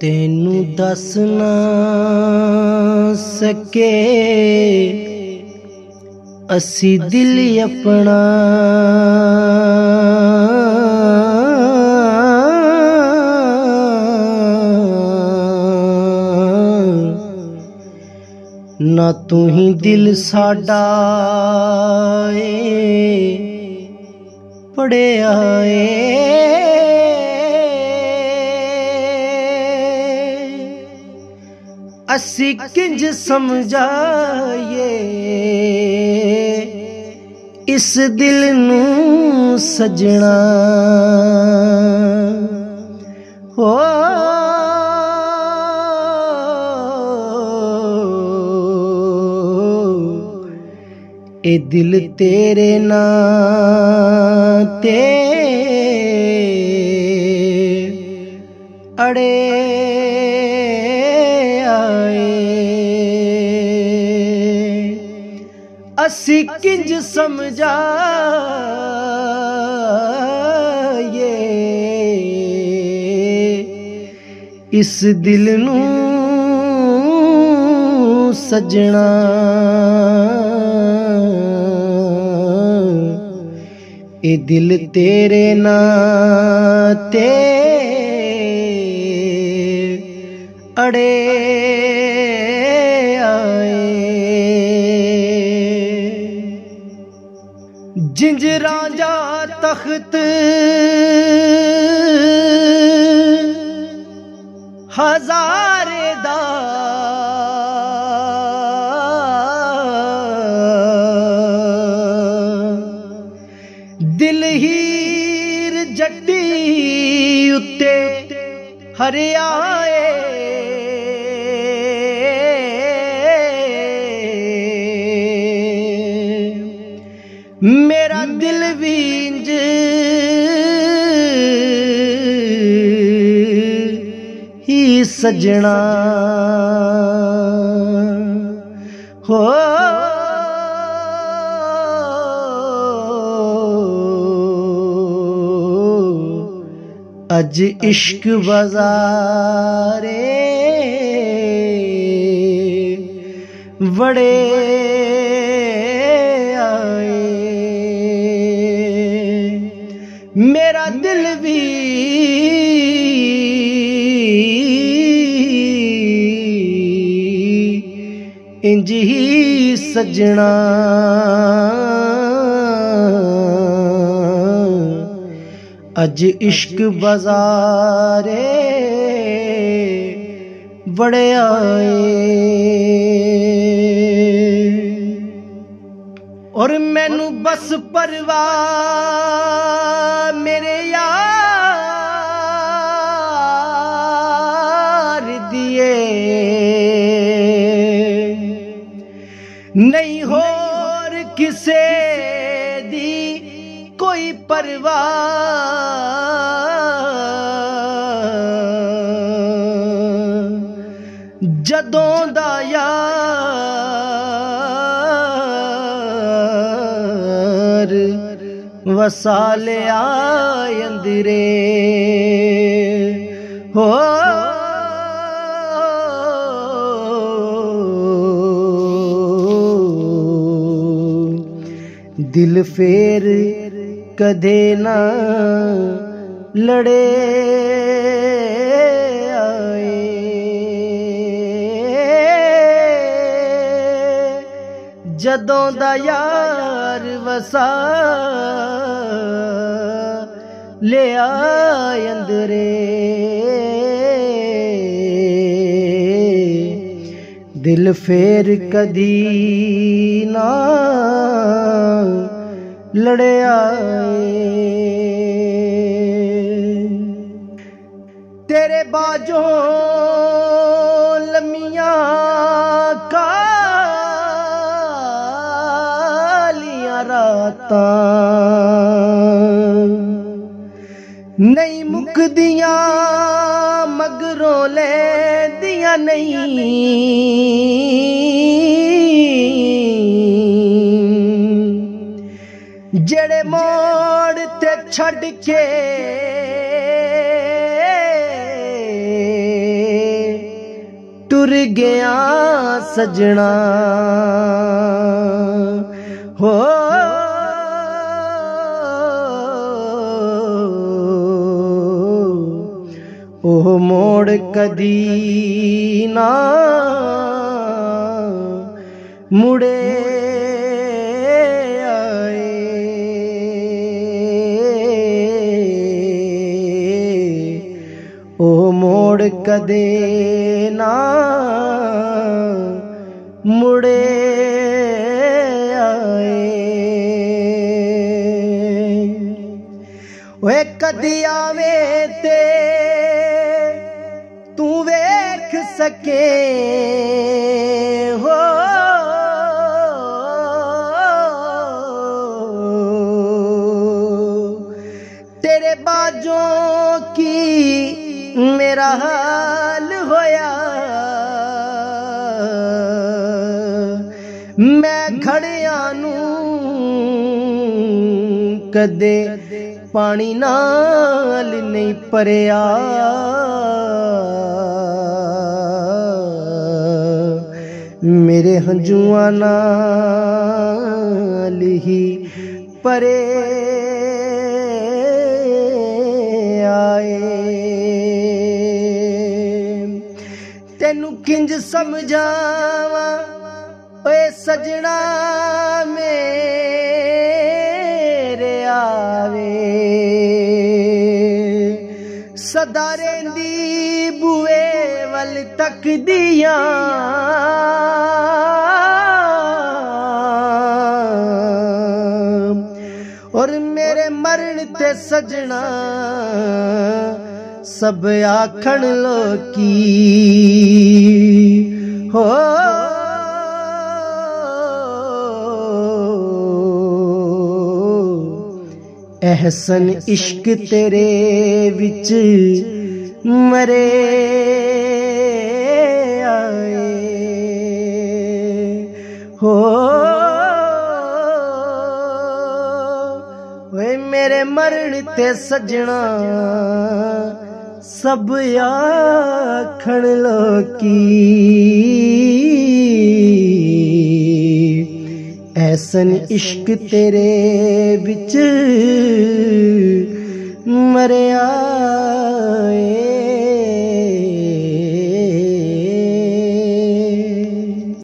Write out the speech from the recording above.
तेनू दस ना सके असी दिल अपना, ना तू ही दिल साडा पढ़िया असी किंज समझाइए इस दिल नू सजना हो। ए दिल तेरे नाम ते अड़े असी किंज समझाइए इस दिल नू सजना। ए दिल तेरे नाम ते अड़े जिंज राजा तख्त हजारे दा दिल हीर जट्टी उत्ते हरियाए मेरा दिल भी इंज ही सजना हो। अज इश्क बाजारे बड़े मेरा दिल भी इंज ही सजना अज इश्क बाजारे बड़े आए और मैनू बस परवाह मेरे यार दिए नहीं होर किसे दी कोई परवाह जदों दा यार वसाले अंदरे हो। दिल फेर कदे ना लड़े जदों दा यार वसा ले अंदरे दिल फेर कदी ना लड़े तेरे बाजों लमिया कालियां रातां नहीं मुकदियां मगरों ले दियां नहीं जेड़े मोड़ ते छड़ के तुर गया सजना हो ओह मोड़ कदी ना मुड़े आए ओह मोड़ कदे ना मुड़े आए ओए कदी आवे ते तू वेख सके हो तेरे बाजों की मेरा हाल होया मैं खड़िया नू कदे पानी नाल नहीं भरिया मेरे हंजुआं नाल ही परे आए तेनू किंज समझावा ओए सजना मेरे आवे सदा रेंदी बुए वल तक दिया और मेरे मरण ते सजना सब आखण लोकी हो एहसन इश्क तेरे विच मरे आए हो वे मेरे मरण ते सजना सब आखण लोकी ऐसन इश्क तेरे विच मरे आए।